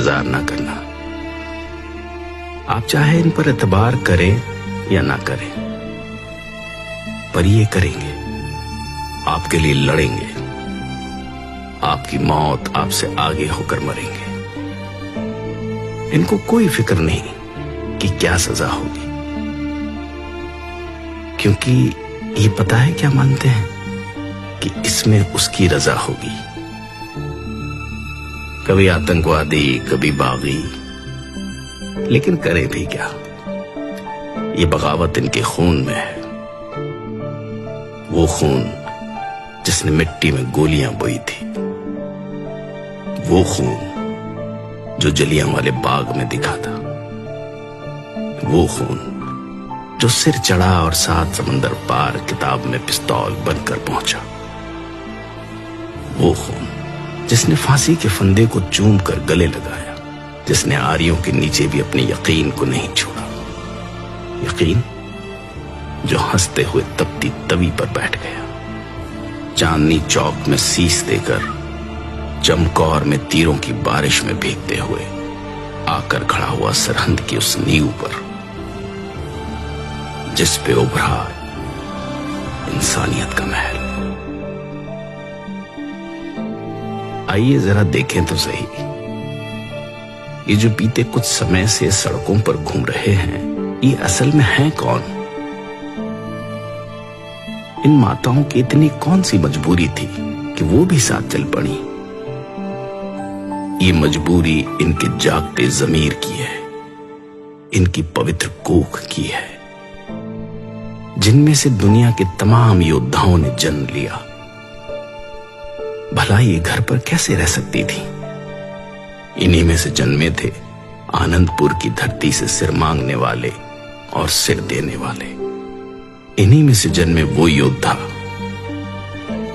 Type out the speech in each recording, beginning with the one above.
इंतजार ना करना। आप चाहे इन पर एतबार करें या ना करें, पर ये करेंगे, आपके लिए लड़ेंगे, आपकी मौत आपसे आगे होकर मरेंगे। इनको कोई फिक्र नहीं कि क्या सजा होगी, क्योंकि ये पता है क्या मानते हैं कि इसमें उसकी रजा होगी। कभी आतंकवादी, कभी बागी, लेकिन करें भी क्या, ये बगावत इनके खून में है। वो खून जिसने मिट्टी में गोलियां बोई थी, वो खून जो जलियांवाले बाग में दिखा था, वो खून जो सिर चढ़ा और 7 समंदर पार किताब में पिस्तौल बनकर पहुंचा, वो खून जिसने फांसी के फंदे को चूम कर गले लगाया, जिसने आरियों के नीचे भी अपने यकीन को नहीं छोड़ा। यकीन जो हंसते हुए तपती तवी पर बैठ गया, चांदनी चौक में शीश देकर चमकौर में तीरों की बारिश में भीगते हुए आकर खड़ा हुआ सरहंद की उस नींव पर, जिस पे उभरा इंसानियत का महल। आइए जरा देखें तो सही, ये जो बीते कुछ समय से सड़कों पर घूम रहे हैं, ये असल में हैं कौन? इन माताओं की इतनी कौन सी मजबूरी थी कि वो भी साथ चल पड़ी? ये मजबूरी इनके जागते जमीर की है, इनकी पवित्र कोख की है, जिनमें से दुनिया के तमाम योद्धाओं ने जन्म लिया। भला ये घर पर कैसे रह सकती थी? इन्हीं में से जन्मे थे आनंदपुर की धरती से सिर मांगने वाले और सिर देने वाले। इन्हीं में से जन्मे वो योद्धा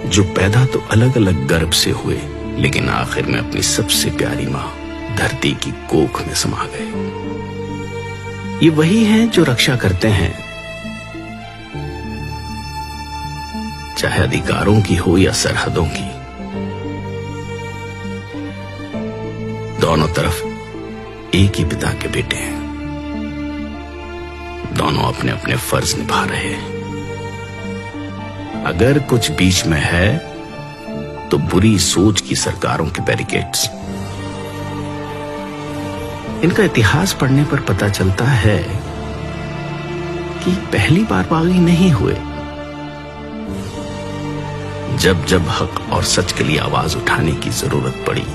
जो पैदा तो अलग अलग गर्भ से हुए, लेकिन आखिर में अपनी सबसे प्यारी मां धरती की कोख में समा गए। ये वही हैं जो रक्षा करते हैं, चाहे अधिकारों की हो या सरहदों की। दोनों तरफ एक ही पिता के बेटे हैं, दोनों अपने अपने फर्ज निभा रहे हैं। अगर कुछ बीच में है तो बुरी सोच की सरकारों के बैरिकेड्स। इनका इतिहास पढ़ने पर पता चलता है कि पहली बार बागी नहीं हुए। जब जब हक और सच के लिए आवाज उठाने की जरूरत पड़ी,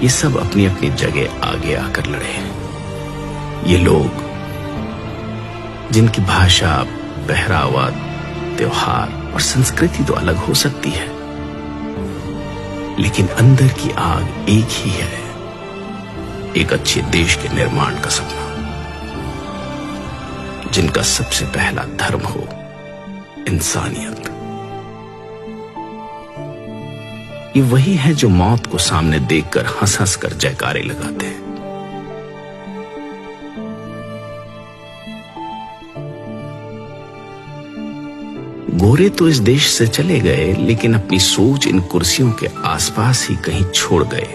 ये सब अपनी अपनी जगह आगे आकर लड़े हैं। ये लोग जिनकी भाषा, पहरावा, त्योहार और संस्कृति तो अलग हो सकती है, लेकिन अंदर की आग एक ही है, एक अच्छे देश के निर्माण का सपना, जिनका सबसे पहला धर्म हो इंसानियत। ये वही है जो मौत को सामने देखकर हंस हंस कर जयकारे लगाते हैं। गोरे तो इस देश से चले गए, लेकिन अपनी सोच इन कुर्सियों के आसपास ही कहीं छोड़ गए।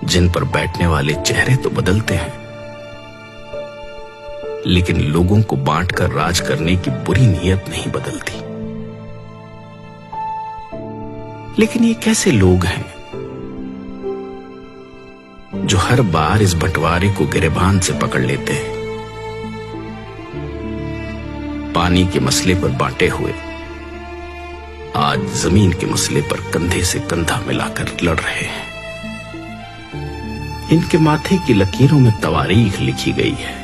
जिन पर बैठने वाले चेहरे तो बदलते हैं, लेकिन लोगों को बांटकर राज करने की बुरी नीयत नहीं बदलती। लेकिन ये कैसे लोग हैं जो हर बार इस बंटवारे को गिरेबान से पकड़ लेते हैं? पानी के मसले पर बांटे हुए आज जमीन के मसले पर कंधे से कंधा मिलाकर लड़ रहे हैं। इनके माथे की लकीरों में तवारीख लिखी गई है।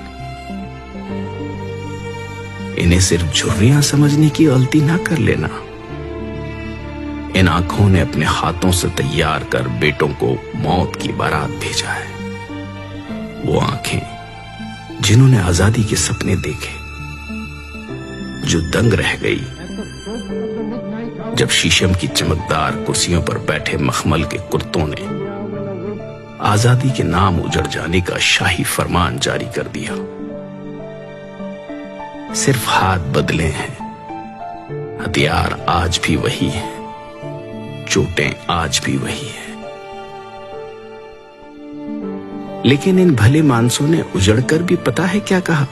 इन्हें सिर्फ झुर्रियां समझने की गलती ना कर लेना। इन आंखों ने अपने हाथों से तैयार कर बेटों को मौत की बारात भेजा है। वो आंखें जिन्होंने आजादी के सपने देखे, जो दंग रह गई जब शीशम की चमकदार कुर्सियों पर बैठे मखमल के कुर्तों ने आजादी के नाम उजड़ जाने का शाही फरमान जारी कर दिया। सिर्फ हाथ बदले हैं, हथियार आज भी वही है। चोटें आज भी वही है। लेकिन इन भले मानसों ने उजड़कर भी पता है क्या कहा?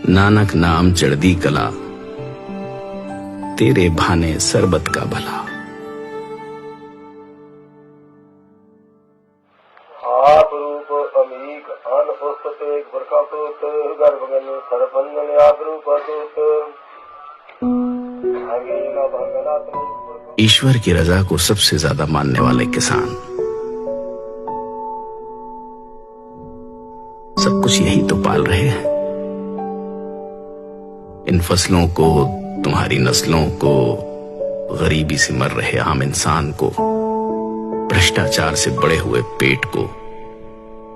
नानक नाम चढ़दी कला, तेरे भाने सरबत का भला। आप रूप अमीक अन पुस्तक बरखा पुत गर्भगन सरपंगन आप रूप ईश्वर की रजा को सबसे ज्यादा मानने वाले किसान सब कुछ यही तो पाल रहे हैं। इन फसलों को, तुम्हारी नस्लों को, गरीबी से मर रहे आम इंसान को, भ्रष्टाचार से बड़े हुए पेट को,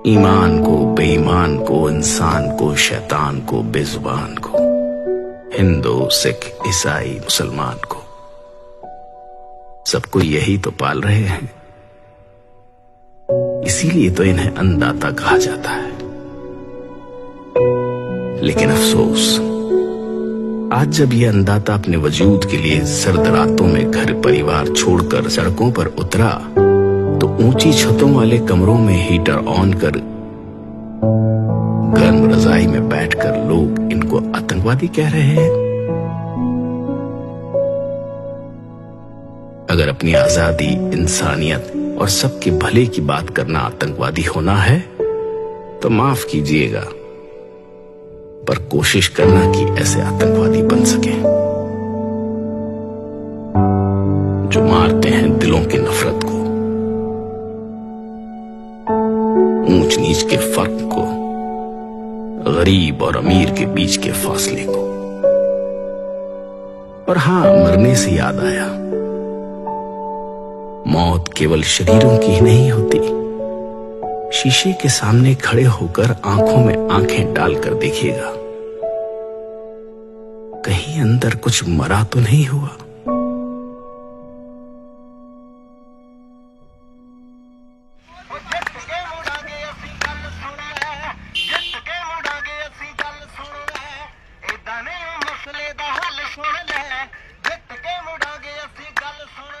ईमान को, बेईमान को, इंसान को, शैतान को, बेजुबान को, हिंदू, सिख, ईसाई, मुसलमान को, सबको यही तो पाल रहे हैं। इसीलिए तो इन्हें अन्नदाता कहा जाता है। लेकिन अफसोस, आज जब यह अन्नदाता अपने वजूद के लिए सर्द रातों में घर परिवार छोड़कर सड़कों पर उतरा, तो ऊंची छतों वाले कमरों में हीटर ऑन कर गर्म रजाई में बैठकर लोग इनको आतंकवादी कह रहे हैं। अगर अपनी आजादी, इंसानियत और सबके भले की बात करना आतंकवादी होना है तो माफ कीजिएगा, पर कोशिश करना कि ऐसे आतंकवादी बन सके जो मारते हैं दिलों की नफरत को, ऊंच नीच के फर्क को, गरीब और अमीर के बीच के फासले को। और हां, मरने से याद आया, मौत केवल शरीरों की ही नहीं होती। शीशे के सामने खड़े होकर आंखों में आंखें डालकर देखिएगा, कहीं अंदर कुछ मरा तो नहीं हुआ।